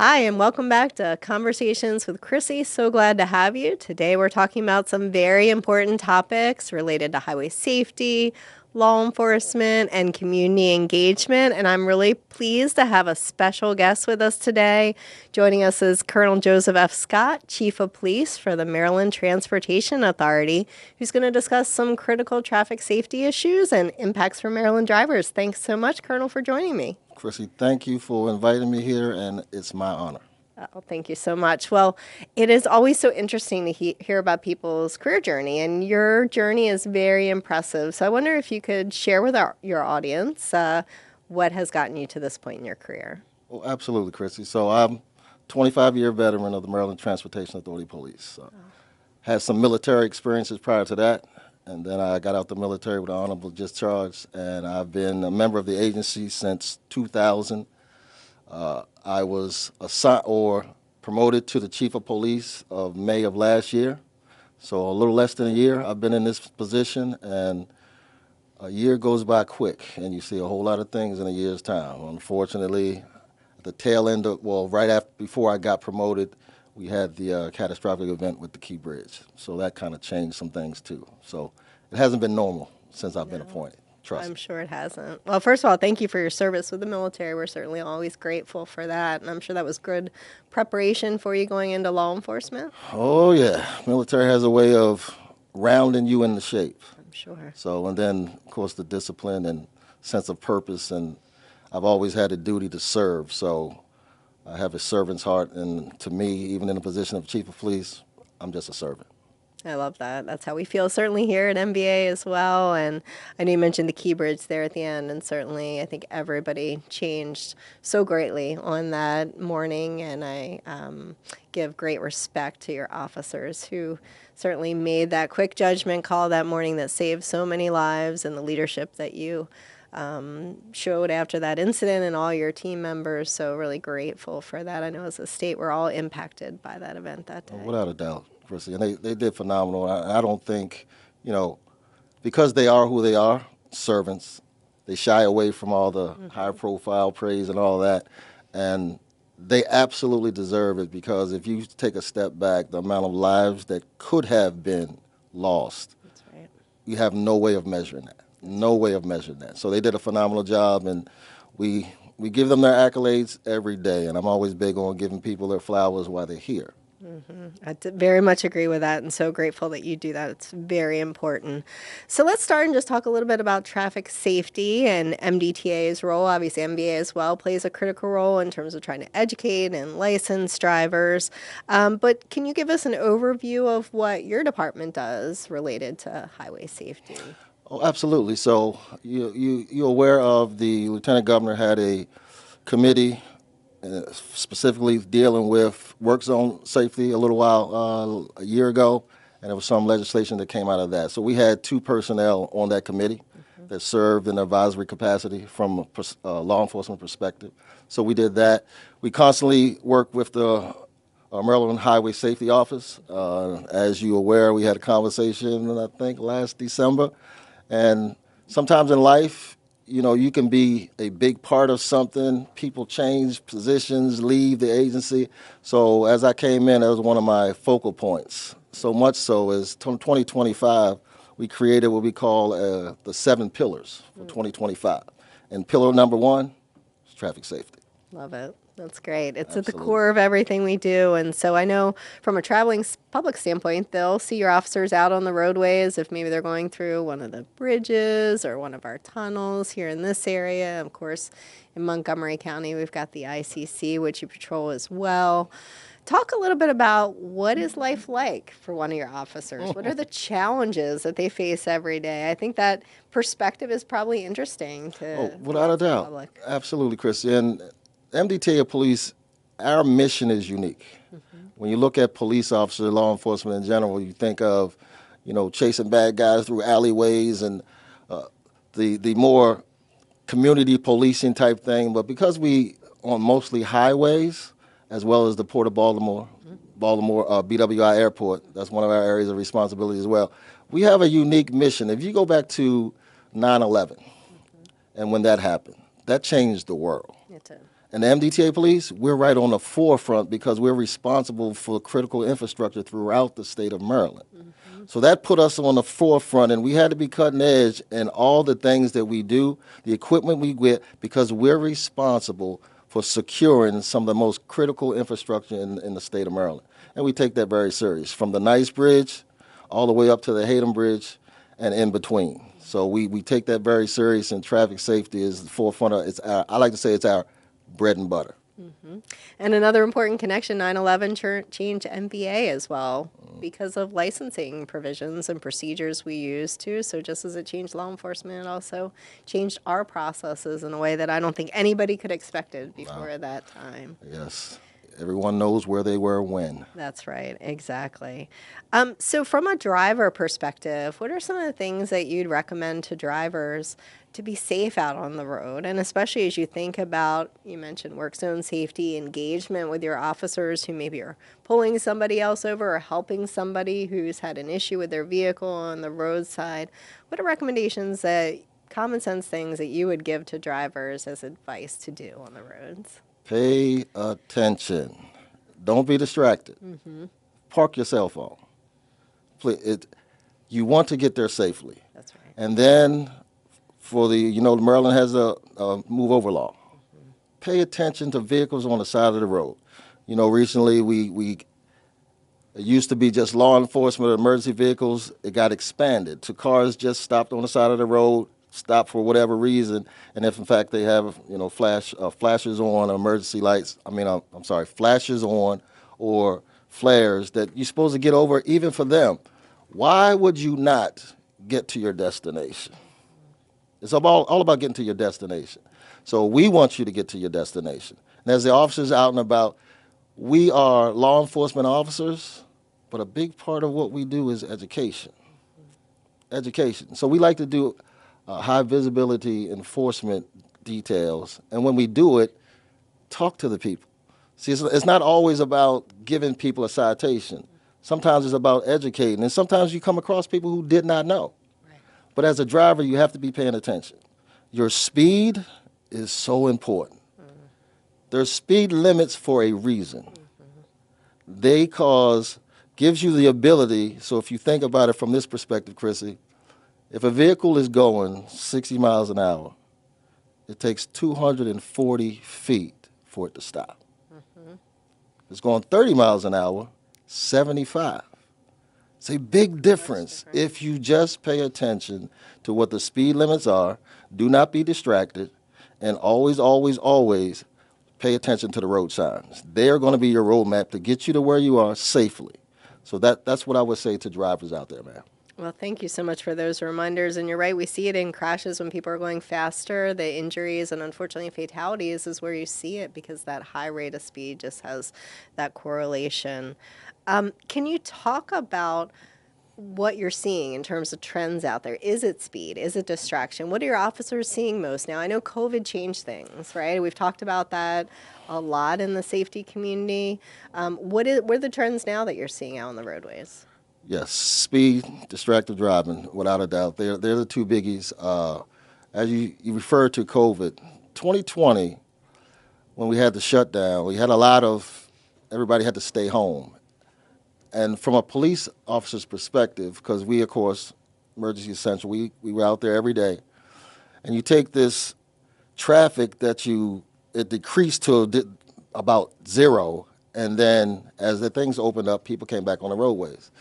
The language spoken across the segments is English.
Hi, and welcome back to Conversations with Chrissy. So glad to have you. Today we're talking about some very important topics related to highway safety, law enforcement, and community engagement. And I'm really pleased to have a special guest with us today. Joining us is Colonel Joseph F. Scott, Chief of Police for the Maryland Transportation Authority, who's going to discuss some critical traffic safety issues and impacts for Maryland drivers. Thanks so much, Colonel, for joining me. Chrissy, thank you for inviting me here, and it's my honor. Oh, thank you so much. Well, it is always so interesting to hear about people's career journey, and your journey is very impressive. So I wonder if you could share with your audience what has gotten you to this point in your career. Well, absolutely, Chrissy. So I'm a 25-year veteran of the Maryland Transportation Authority Police. Had some military experiences prior to that, and then I got out the military with an honorable discharge, and I've been a member of the agency since 2000. I was assigned or promoted to the Chief of Police of May of last year. So a little less than a year I've been in this position, and a year goes by quick, and you see a whole lot of things in a year's time. Unfortunately, at the tail end of, before I got promoted, we had the catastrophic event with the Key Bridge. So that kind of changed some things too. So it hasn't been normal since I've been appointed. Trust I'm me. sure it hasn't. Well, first of all, thank you for your service with the military. We're certainly always grateful for that. And I'm sure that was good preparation for you going into law enforcement. Oh yeah, military has a way of rounding you into shape. I'm sure. So, and then of course the discipline and sense of purpose, and I've always had a duty to serve. So I have a servant's heart, and to me, even in the position of Chief of Police, I'm just a servant. I love that. That's how we feel certainly here at MBA as well. And I know you mentioned the Key Bridge there at the end, and certainly I think everybody changed so greatly on that morning. And I give great respect to your officers who certainly made that quick judgment call that morning that saved so many lives, and the leadership that you showed after that incident and all your team members. So really grateful for that. I know as a state we're all impacted by that event that day. Without a doubt, Chrissy. And they did phenomenal. I don't think, because they are who they are, servants, they shy away from all the high-profile praise and all that. And they absolutely deserve it, because if you take a step back, the amount of lives that could have been lost, That's right. you have no way of measuring that. No way of measuring that. So they did a phenomenal job, and we give them their accolades every day. And I'm always big on giving people their flowers while they're here. I very much agree with that, and so grateful that you do that. It's very important. So let's start and just talk a little bit about traffic safety and MDTA's role. Obviously, MBA as well plays a critical role in terms of trying to educate and license drivers. But can you give us an overview of what your department does related to highway safety? Oh, absolutely. So you're aware of the Lieutenant Governor had a committee specifically dealing with work zone safety a little while, a year ago, and there was some legislation that came out of that. So we had 2 personnel on that committee that served in advisory capacity from a law enforcement perspective. So we did that. We constantly work with the Maryland Highway Safety Office. As you're aware, we had a conversation, I think, last December. And sometimes in life, you can be a big part of something. People change positions, leave the agency. So as I came in, that was one of my focal points. So much so as 2025, we created what we call the 7 pillars for 2025. And pillar number 1 is traffic safety. Love it. That's great. It's Absolutely. at the core of everything we do. And so I know from a traveling public standpoint, they'll see your officers out on the roadways if maybe they're going through one of the bridges or one of our tunnels here in this area. Of course, in Montgomery County, we've got the ICC, which you patrol as well. Talk a little bit about what is life like for one of your officers? What are the challenges that they face every day? I think that perspective is probably interesting to Without a doubt. public. Absolutely, Chris. And MDTA Police, our mission is unique. When you look at police officers, law enforcement in general, you think of, chasing bad guys through alleyways and the more community policing type thing. But because we on mostly highways, as well as the Port of Baltimore, BWI Airport, that's one of our areas of responsibility as well. We have a unique mission. If you go back to 9/11 and when that happened, that changed the world. It did. And the MDTA police, we're right on the forefront because we're responsible for critical infrastructure throughout the state of Maryland. So that put us on the forefront, and we had to be cutting edge in all the things that we do, the equipment we get, because we're responsible for securing some of the most critical infrastructure in the state of Maryland. And we take that very serious, from the Nice Bridge all the way up to the Hayden Bridge and in between. So we take that very serious, and traffic safety is the forefront of I like to say it's our bread and butter. And another important connection, 9/11 changed MBA as well because of licensing provisions and procedures we use too. So just as it changed law enforcement, it also changed our processes in a way that I don't think anybody could have expected before that time. Yes. Everyone knows where they were when. That's right, exactly. So from a driver perspective, what are some of the things that you'd recommend to drivers to be safe out on the road? And especially as you think about, you mentioned work zone safety, engagement with your officers who maybe are pulling somebody else over or helping somebody who's had an issue with their vehicle on the roadside. What are recommendations common sense things that you would give to drivers as advice to do on the roads? Pay attention. Don't be distracted. Park your cell phone. You want to get there safely. That's right. And then for Maryland has a move over law. Pay attention to vehicles on the side of the road. Recently it used to be just law enforcement or emergency vehicles. It got expanded to cars just stopped on the side of the road, stopped for whatever reason, and if in fact they have flashes on, emergency lights. Flashes on or flares that you're supposed to get over, even for them. Why would you not get to your destination? It's all about getting to your destination. So we want you to get to your destination. And as the officers out and about, we are law enforcement officers, but a big part of what we do is education. Education. So we like to do high visibility enforcement details, and when we do it, talk to the people. See, it's not always about giving people a citation. Sometimes it's about educating, and sometimes you come across people who did not know. Right. But as a driver, you have to be paying attention. Your speed is so important. There's speed limits for a reason. They gives you the ability, so if you think about it from this perspective, Chrissy, if a vehicle is going 60 miles an hour, it takes 240 feet for it to stop. If it's going 30 miles an hour, 75. It's a big difference if you just pay attention to what the speed limits are, do not be distracted, and always, always, always pay attention to the road signs. They are going to be your roadmap to get you to where you are safely. So that's what I would say to drivers out there, man. Well, thank you so much for those reminders. And you're right, we see it in crashes when people are going faster. The injuries and unfortunately fatalities is where you see it because that high rate of speed just has that correlation. Can you talk about what you're seeing in terms of trends out there? Is it speed? Is it distraction? What are your officers seeing most now? I know COVID changed things, right? We've talked about that a lot in the safety community. What are the trends now that you're seeing out on the roadways? Yes, speed, distracted driving, without a doubt. They're the two biggies. As you referred to COVID, 2020, when we had the shutdown, we had everybody had to stay home. And from a police officer's perspective, because we, of course, Emergency Essential, we were out there every day. And you take this traffic it decreased to about zero, and then as the things opened up, people came back on the roadways.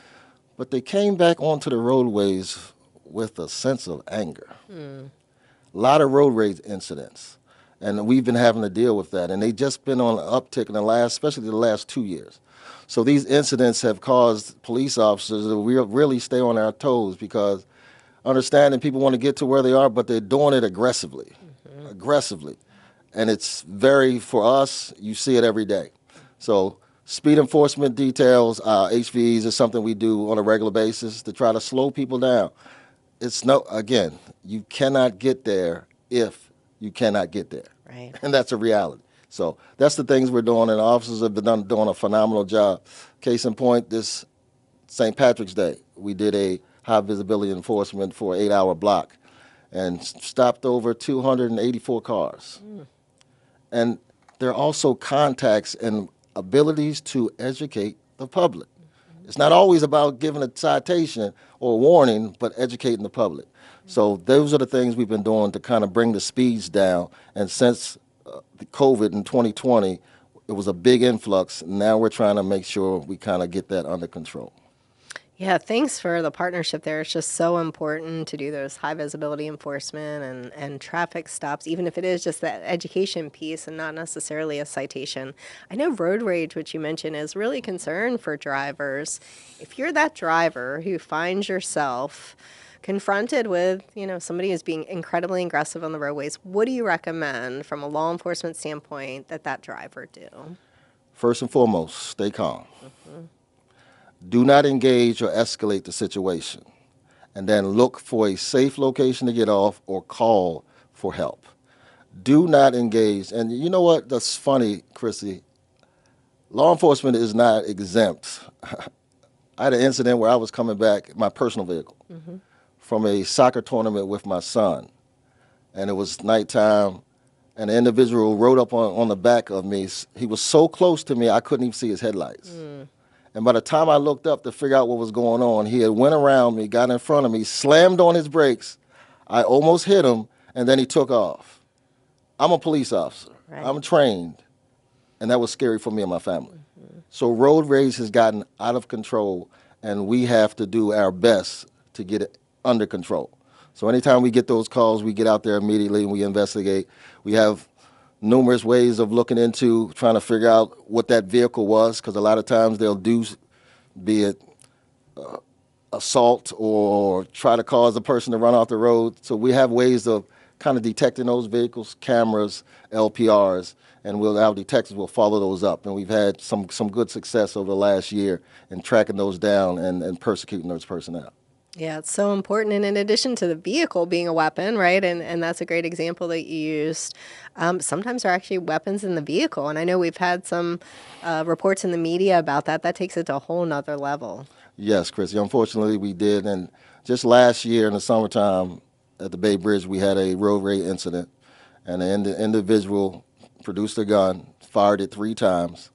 But they came back onto the roadways with a sense of anger. A lot of road rage incidents, and we've been having to deal with that. And they've just been on an uptick especially the last 2 years. So these incidents have caused police officers to really stay on their toes because understanding people want to get to where they are, but they're doing it aggressively. And it's for us, you see it every day. So speed enforcement details, HVs is something we do on a regular basis to try to slow people down. Again, you cannot get there if you cannot get there. Right. And that's a reality. So that's the things we're doing, and officers have been doing a phenomenal job. Case in point, this St. Patrick's Day, we did a high visibility enforcement for an 8-hour block and stopped over 284 cars. And they're also contacts and abilities to educate the public. It's not always about giving a citation or a warning, but educating the public. So those are the things we've been doing to kind of bring the speeds down. And since the COVID in 2020, it was a big influx. Now we're trying to make sure we kind of get that under control. Yeah, thanks for the partnership there. It's just so important to do those high visibility enforcement and traffic stops, even if it is just that education piece and not necessarily a citation. I know road rage, which you mentioned, is really a concern for drivers. If you're that driver who finds yourself confronted with, somebody who's being incredibly aggressive on the roadways, what do you recommend from a law enforcement standpoint that driver do? First and foremost, stay calm. Do not engage or escalate the situation, and then look for a safe location to get off or call for help. Do not engage. And you know what? That's funny, Chrissy. Law enforcement is not exempt. I had an incident where I was coming back in my personal vehicle from a soccer tournament with my son, and it was nighttime, and an individual rode up on the back of me. He was so close to me, I couldn't even see his headlights. And by the time I looked up to figure out what was going on, he had went around me, got in front of me, slammed on his brakes. I almost hit him, and then he took off. I'm a police officer. Right. I'm trained, and that was scary for me and my family. So road rage has gotten out of control, and we have to do our best to get it under control. So anytime we get those calls, we get out there immediately and we investigate. We have numerous ways of looking into trying to figure out what that vehicle was, because a lot of times they'll do, be it assault or try to cause a person to run off the road. So we have ways of kind of detecting those vehicles, cameras, LPRs, and our detectives will follow those up. And we've had some good success over the last year in tracking those down and persecuting those personnel. Yeah, it's so important. And in addition to the vehicle being a weapon, right, and that's a great example that you used, sometimes there are actually weapons in the vehicle. And I know we've had some reports in the media about that. That takes it to a whole nother level. Yes, Chrissy, unfortunately we did. And just last year in the summertime at the Bay Bridge, we had a road rage incident. And the individual produced a gun, fired it 3 times,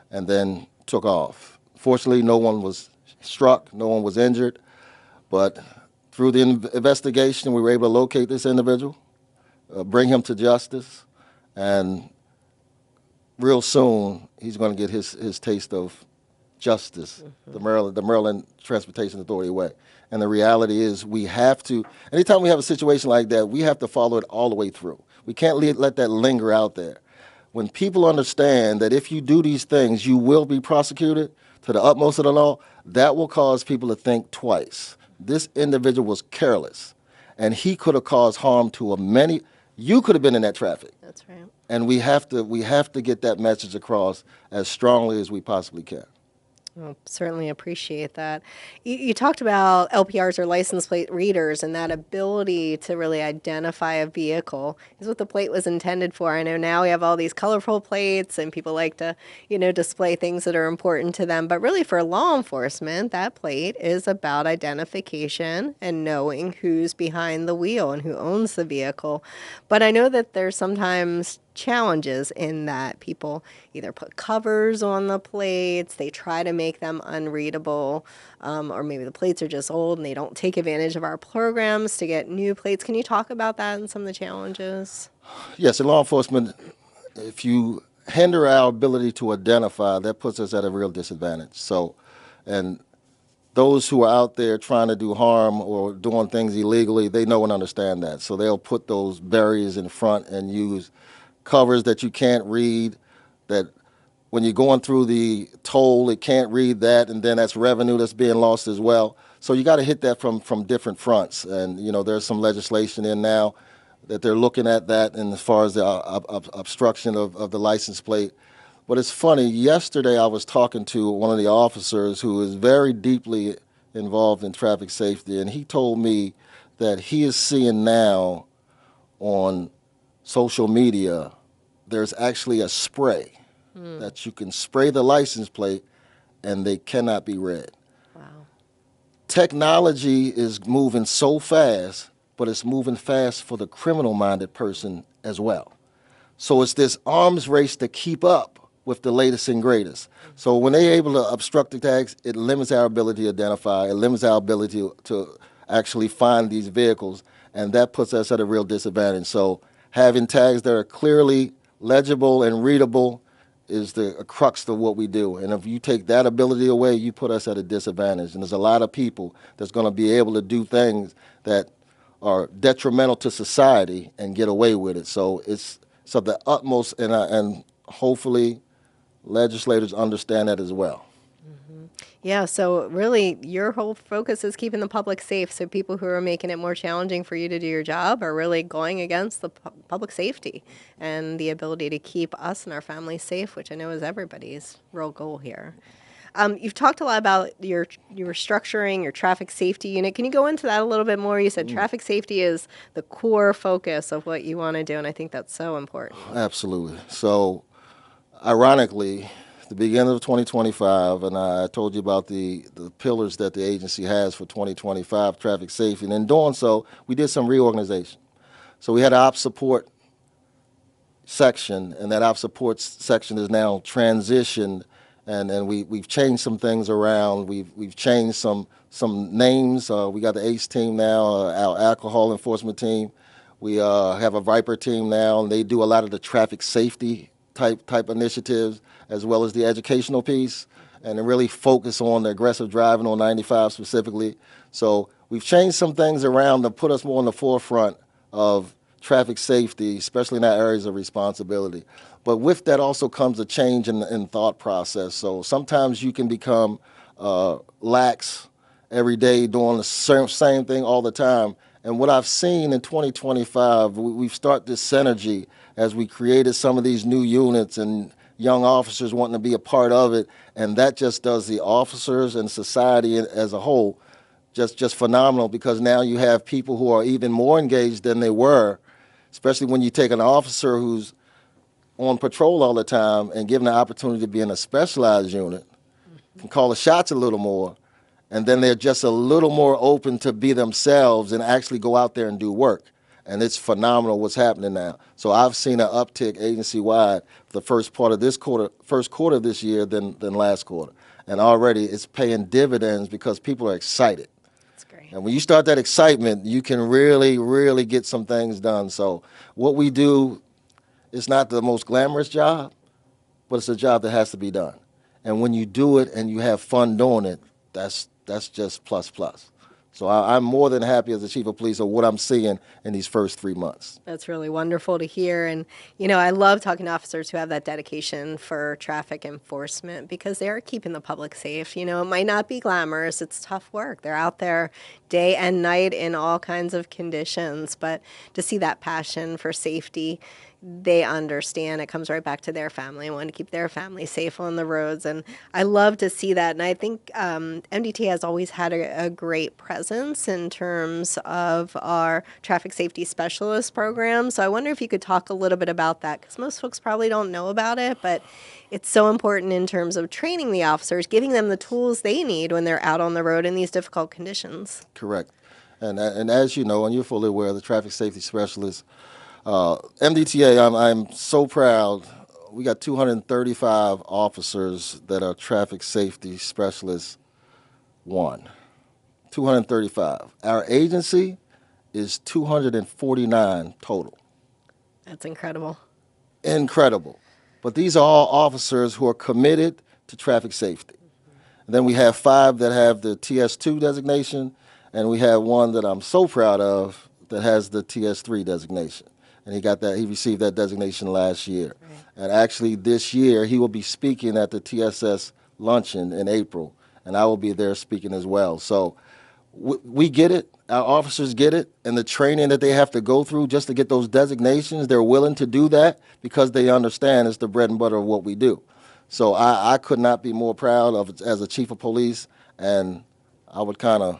and then took off. Fortunately, no one was struck, no one was injured. But through the investigation, we were able to locate this individual, bring him to justice, and real soon he's going to get his taste of justice, the Maryland Transportation Authority way. And the reality is we have to, anytime we have a situation like that, we have to follow it all the way through. We can't let that linger out there. When people understand that if you do these things, you will be prosecuted to the utmost of the law, that will cause people to think twice. This individual was careless, and he could have caused harm to many. You could have been in that traffic. That's right. And we have to get that message across as strongly as we possibly can. Well, certainly appreciate that. You talked about LPRs or license plate readers, and that ability to really identify a vehicle is what the plate was intended for. I know now we have all these colorful plates and people like to, display things that are important to them. But really for law enforcement, that plate is about identification and knowing who's behind the wheel and who owns the vehicle. But I know that there's sometimes challenges in that people either put covers on the plates, they try to make them unreadable, or maybe the plates are just old and they don't take advantage of our programs to get new plates. Can you talk about that and some of the challenges? Yes, in law enforcement, if you hinder our ability to identify, that puts us at a real disadvantage. So, and those who are out there trying to do harm or doing things illegally, they know and understand that. So they'll put those barriers in front and use covers that you can't read, that when you're going through the toll, it can't read that, and then that's revenue that's being lost as well. So you got to hit that from different fronts. And, there's some legislation in now that they're looking at that, and as far as the obstruction of the license plate. But it's funny, yesterday I was talking to one of the officers who is very deeply involved in traffic safety, and he told me that he is seeing now on social media, there's actually a spray that you can spray the license plate and they cannot be read. Wow. Technology is moving so fast, but it's moving fast for the criminal-minded person as well. So it's this arms race to keep up with the latest and greatest. So when they're able to obstruct the tags, it limits our ability to identify, it limits our ability to actually find these vehicles, and that puts us at a real disadvantage. So having tags that are clearly legible and readable is the crux of what we do. And if you take that ability away, you put us at a disadvantage. And there's a lot of people that's going to be able to do things that are detrimental to society and get away with it. So it's of the utmost, and hopefully legislators understand that as well. Yeah, so really your whole focus is keeping the public safe. So people who are making it more challenging for you to do your job are really going against the public safety and the ability to keep us and our families safe, which I know is everybody's real goal here. You've talked a lot about your structuring, your traffic safety unit. Can you go into that a little bit more? You said traffic safety is the core focus of what you want to do, and I think that's so important. Absolutely. So ironically, the beginning of 2025, and I told you about the pillars that the agency has for 2025 traffic safety. And in doing so, we did some reorganization. So we had an ops support section, and that ops support section is now transitioned, and we've changed some things around. We've changed some names. We got the ACE team now, our alcohol enforcement team. We have a Viper team now, and they do a lot of the traffic safety type initiatives, as well as the educational piece, and to really focus on the aggressive driving on 95 specifically. So we've changed some things around to put us more on the forefront of traffic safety, especially in our areas of responsibility. But with that also comes a change in thought process. So sometimes you can become lax every day doing the same thing all the time. And what I've seen in 2025, we've started this synergy as we created some of these new units and young officers wanting to be a part of it, and that just does the officers and society as a whole just phenomenal, because now you have people who are even more engaged than they were, especially when you take an officer who's on patrol all the time and given the opportunity to be in a specialized unit, can call the shots a little more, and then they're just a little more open to be themselves and actually go out there and do work. And it's phenomenal what's happening now. So I've seen an uptick agency-wide for the first quarter of this year than last quarter. And already it's paying dividends because people are excited. That's great. And when you start that excitement, you can really, really get some things done. So what we do is not the most glamorous job, but it's a job that has to be done. And when you do it and you have fun doing it, that's just plus. So I'm more than happy as the chief of police of what I'm seeing in these first 3 months. That's really wonderful to hear. And, you know, I love talking to officers who have that dedication for traffic enforcement because they are keeping the public safe. You know, it might not be glamorous. It's tough work. They're out there day and night in all kinds of conditions. But to see that passion for safety, they understand it comes right back to their family and want to keep their family safe on the roads. And I love to see that. And I think MDTA has always had a great presence in terms of our traffic safety specialist program. So I wonder if you could talk a little bit about that, because most folks probably don't know about it, but it's so important in terms of training the officers, giving them the tools they need when they're out on the road in these difficult conditions. Correct. And as you know, and you're fully aware, the traffic safety specialists, MDTA, I'm so proud. We got 235 officers that are traffic safety specialists. 235. Our agency is 249 total. That's incredible. Incredible. But these are all officers who are committed to traffic safety. And then we have 5 that have the TS2 designation, and we have one that I'm so proud of that has the TS3 designation. And he received that designation last year. Right. And actually this year he will be speaking at the TSS luncheon in April, and I will be there speaking as well. So we get it, our officers get it, and the training that they have to go through just to get those designations, they're willing to do that because they understand it's the bread and butter of what we do. So I could not be more proud of it as a chief of police, and I would kind of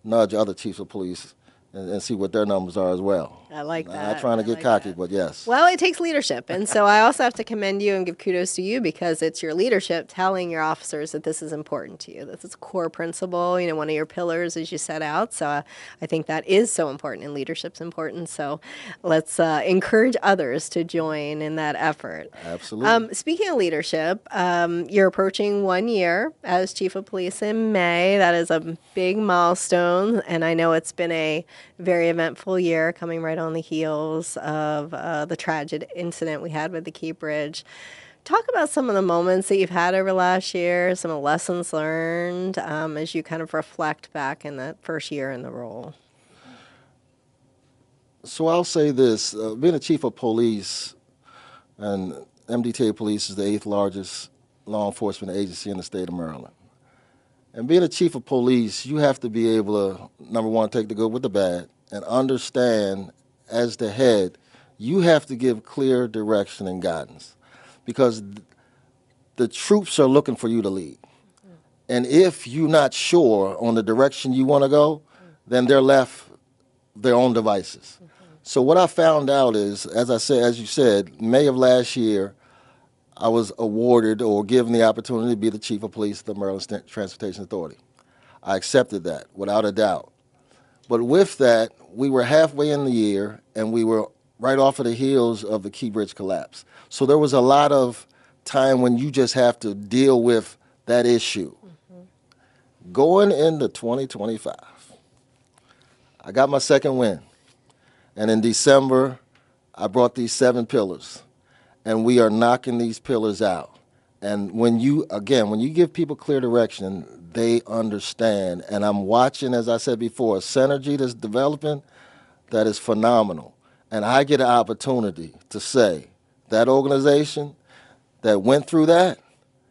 nudge other chiefs of police and see what their numbers are as well. I like that. Not trying to get cocky, but yes. Well, it takes leadership. And so I also have to commend you and give kudos to you because it's your leadership telling your officers that this is important to you. This is a core principle, one of your pillars as you set out. So I think that is so important, and leadership's important. So let's encourage others to join in that effort. Absolutely. Speaking of leadership, you're approaching 1 year as Chief of Police in May. That is a big milestone, and I know it's been a very eventful year coming right on the heels of the tragic incident we had with the Key Bridge. Talk about some of the moments that you've had over last year, some of the lessons learned as you kind of reflect back in that first year in the role. So I'll say this, being a chief of police, and MDTA Police is the 8th largest law enforcement agency in the state of Maryland. And being a chief of police, you have to be able to, number one, take the good with the bad and understand as the head, you have to give clear direction and guidance because the troops are looking for you to lead. And if you're not sure on the direction you want to go, then they're left their own devices. So what I found out is, as you said, May of last year, I was awarded or given the opportunity to be the chief of police of the Maryland Transportation Authority. I accepted that without a doubt. But with that, we were halfway in the year, and we were right off of the heels of the Key Bridge collapse. So there was a lot of time when you just have to deal with that issue. Going into 2025, I got my second win. And in December, I brought these 7 pillars. And we are knocking these pillars out. And when you give people clear direction, they understand. And I'm watching, as I said before, a synergy that's developing that is phenomenal. And I get an opportunity to say that organization that went through that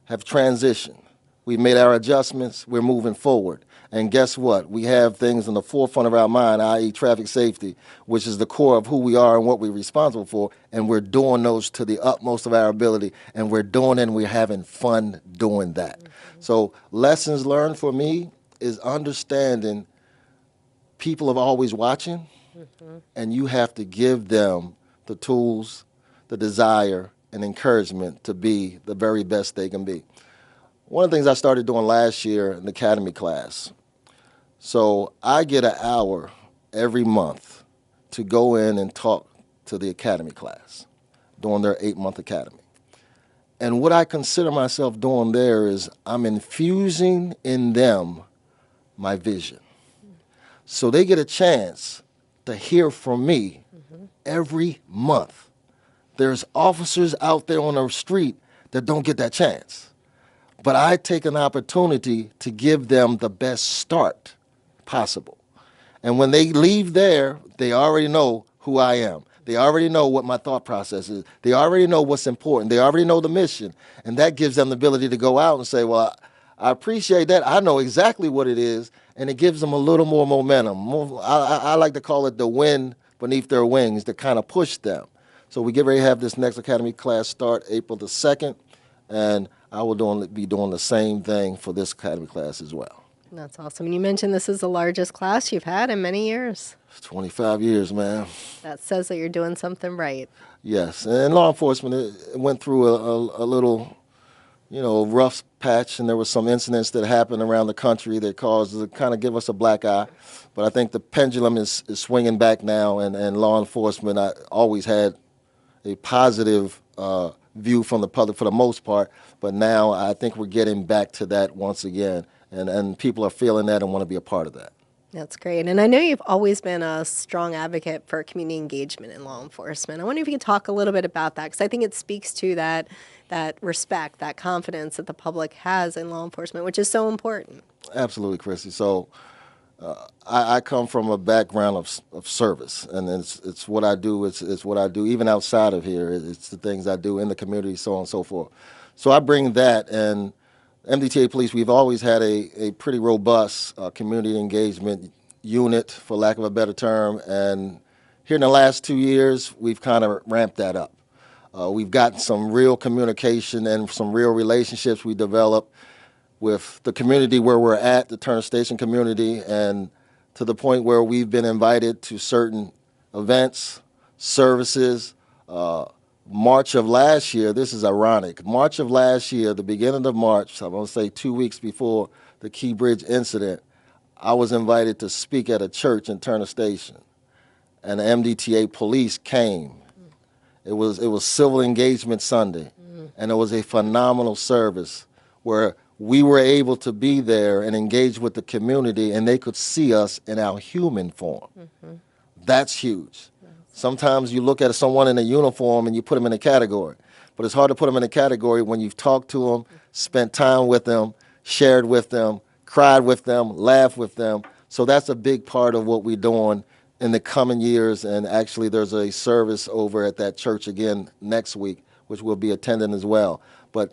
have transitioned. We've made our adjustments. We're moving forward. And guess what? We have things in the forefront of our mind, i.e. traffic safety, which is the core of who we are and what we're responsible for, and we're doing those to the utmost of our ability, and we're doing it and we're having fun doing that. So lessons learned for me is understanding people are always watching, and you have to give them the tools, the desire, and encouragement to be the very best they can be. One of the things I started doing last year in the academy class, so I get an hour every month to go in and talk to the academy class during their 8-month academy. And what I consider myself doing there is I'm infusing in them my vision. So they get a chance to hear from me every month. There's officers out there on the street that don't get that chance. But I take an opportunity to give them the best start possible. And when they leave there, they already know who I am. They already know what my thought process is. They already know what's important. They already know the mission. And that gives them the ability to go out and say, well, I appreciate that. I know exactly what it is. And it gives them a little more momentum. I like to call it the wind beneath their wings to kind of push them. So we get ready to have this next academy class start April the 2nd. And I will be doing the same thing for this academy class as well. That's awesome. And you mentioned this is the largest class you've had in many years. 25 years, man. That says that you're doing something right. Yes, and law enforcement it went through a little, rough patch, and there were some incidents that happened around the country that caused to kind of give us a black eye. But I think the pendulum is swinging back now, and law enforcement, I always had a positive view from the public for the most part, but now I think we're getting back to that once again, and people are feeling that and want to be a part of that. That's great. And I know you've always been a strong advocate for community engagement in law enforcement. I wonder if you could talk a little bit about that, because I think it speaks to that respect, that confidence that the public has in law enforcement, which is so important. Absolutely, Chrissy. So I come from a background of service, and it's what I do. It's what I do even outside of here. It's the things I do in the community, so on and so forth. So I bring that, and MDTA Police, we've always had a pretty robust community engagement unit, for lack of a better term, and here in the last 2 years, we've kind of ramped that up. We've gotten some real communication and some real relationships we developed with the community where we're at, the Turner Station community, and to the point where we've been invited to certain events, services. March of last year, this is ironic. March of last year, the beginning of March, I'm going to say 2 weeks before the Key Bridge incident, I was invited to speak at a church in Turner Station, and the MDTA Police came. It was Civil Engagement Sunday, and it was a phenomenal service where we were able to be there and engage with the community, and they could see us in our human form. That's huge. Sometimes you look at someone in a uniform and you put them in a category, but it's hard to put them in a category when you've talked to them, spent time with them, shared with them, cried with them, laughed with them. So that's a big part of what we're doing in the coming years, and actually there's a service over at that church again next week, which we'll be attending as well. But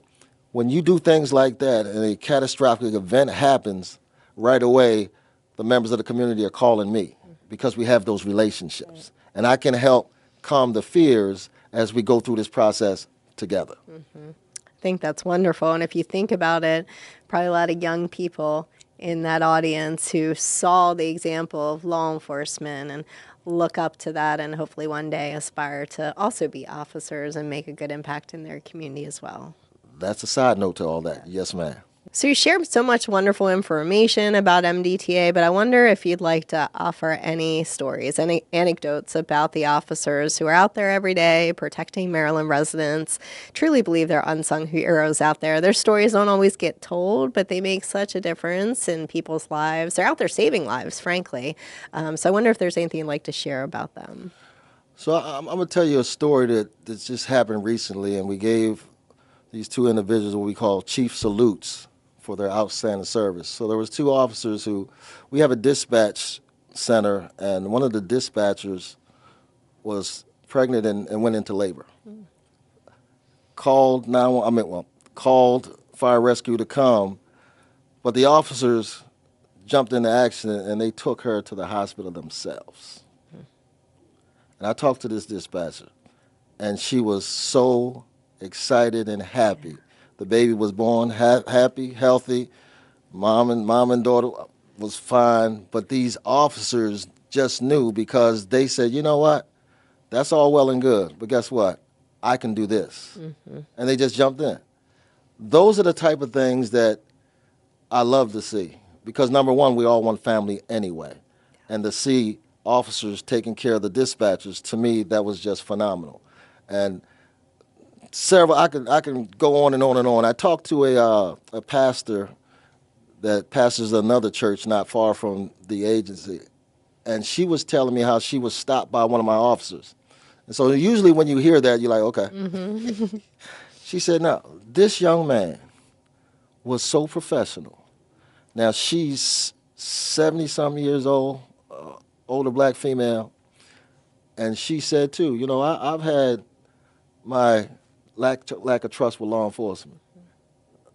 when you do things like that and a catastrophic event happens, right away the members of the community are calling me because we have those relationships. And I can help calm the fears as we go through this process together. I think that's wonderful. And if you think about it, probably a lot of young people in that audience who saw the example of law enforcement and look up to that and hopefully one day aspire to also be officers and make a good impact in their community as well. That's a side note to all that. Yes, ma'am. So you shared so much wonderful information about MDTA, but I wonder if you'd like to offer any stories, any anecdotes about the officers who are out there every day protecting Maryland residents. Truly believe they're unsung heroes out there. Their stories don't always get told, but they make such a difference in people's lives. They're out there saving lives, frankly. So I wonder if there's anything you'd like to share about them. So I'm going to tell you a story that's just happened recently, and we gave these two individuals what we call chief salutes for their outstanding service. So there was two officers we have a dispatch center, and one of the dispatchers was pregnant and went into labor. Called called fire rescue to come, but the officers jumped into action and they took her to the hospital themselves. And I talked to this dispatcher, and she was so excited and happy. The baby was born happy, healthy. Mom and daughter was fine, but these officers just knew because they said, you know what, that's all well and good, but guess what? I can do this. And they just jumped in. Those are the type of things that I love to see because, number one, we all want family anyway. And to see officers taking care of the dispatchers, to me, that was just phenomenal. And several, I can go on and on and on. I talked to a pastor that pastors another church not far from the agency, and she was telling me how she was stopped by one of my officers. And so usually when you hear that, you're like, okay. She said, no, this young man was so professional. Now she's 70-something years old, older black female, and she said too, you know, I've had my lack of trust with law enforcement.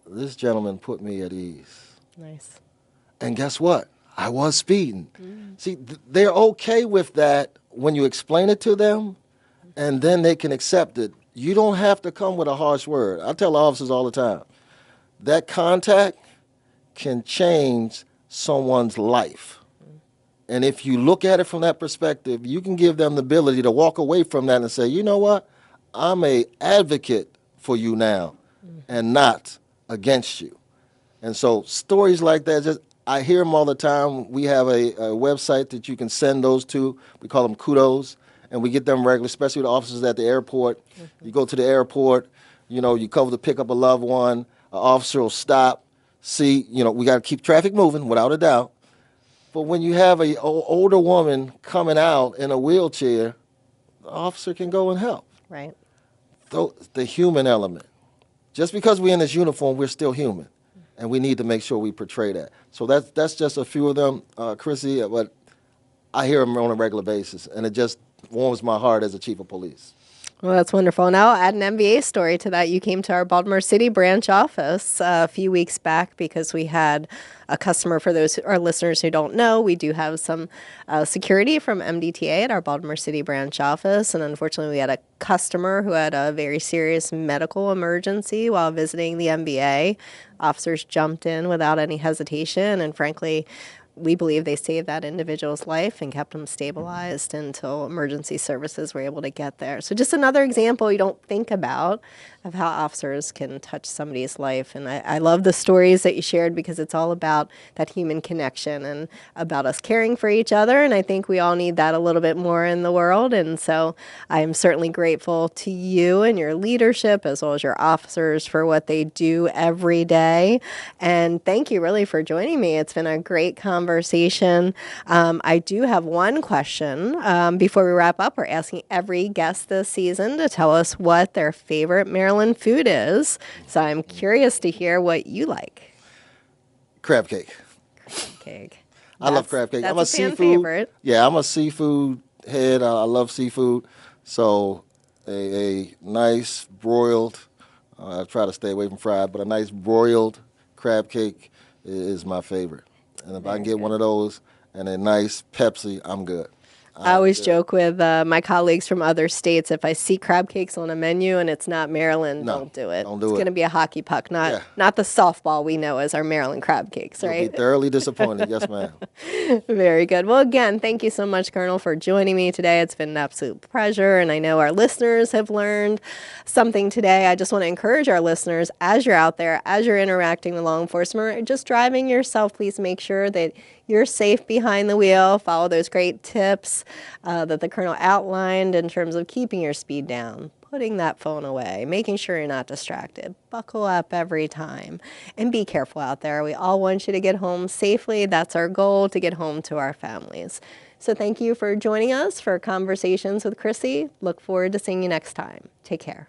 This gentleman put me at ease. Nice. And guess what? I was speeding. See, they're okay with that when you explain it to them, and then they can accept it. You don't have to come with a harsh word. I tell officers all the time, that contact can change someone's life. And if you look at it from that perspective, you can give them the ability to walk away from that and say, you know what? I'm an advocate for you now and not against you. And so stories like that, I hear them all the time. We have a website that you can send those to. We call them kudos, and we get them regularly, especially with officers at the airport. You go to the airport, you know, you come to pick up a loved one, an officer will stop, see, you know, we got to keep traffic moving without a doubt. But when you have an older woman coming out in a wheelchair, the officer can go and help. Right. The human element. Just because we're in this uniform, we're still human, and we need to make sure we portray that. So that's just a few of them, Chrissy, but I hear them on a regular basis, and it just warms my heart as a chief of police. Well, that's wonderful. Now I'll add an MBA story to that. You came to our Baltimore City branch office a few weeks back because we had a customer. For those our listeners who don't know, we do have some security from MDTA at our Baltimore City branch office. And unfortunately, we had a customer who had a very serious medical emergency while visiting the MBA. Officers jumped in without any hesitation and frankly we believe they saved that individual's life and kept them stabilized until emergency services were able to get there. So just another example you don't think about of how officers can touch somebody's life. And I love the stories that you shared because it's all about that human connection and about us caring for each other. And I think we all need that a little bit more in the world. And so I am certainly grateful to you and your leadership as well as your officers for what they do every day. And thank you really for joining me. It's been a great conversation. I do have one question before we wrap up. We're asking every guest this season to tell us what their favorite Maryland food is. So I'm curious to hear what you like. Crab cake. Crab cake. I love crab cake. That's I'm a fan seafood favorite. Yeah, I'm a seafood head. I love seafood. So a nice broiled, I try to stay away from fried, but a nice broiled crab cake is my favorite. And if I can get one of those and a nice Pepsi, I'm good. I always joke with my colleagues from other states, if I see crab cakes on a menu and it's not Maryland, No, don't do it. don't do It's it. going to be a hockey puck, not Yeah. not the softball we know as our Maryland crab cakes, You'll right? be thoroughly disappointed. Yes, ma'am. Very good. Well, again, thank you so much, Colonel, for joining me today. It's been an absolute pleasure, and I know our listeners have learned something today. I just want to encourage our listeners, as you're out there, as you're interacting with law enforcement, or just driving yourself, please make sure that you're safe behind the wheel. Follow those great tips that the Colonel outlined in terms of keeping your speed down, putting that phone away, making sure you're not distracted. Buckle up every time and be careful out there. We all want you to get home safely. That's our goal, to get home to our families. So thank you for joining us for Conversations with Chrissy. Look forward to seeing you next time. Take care.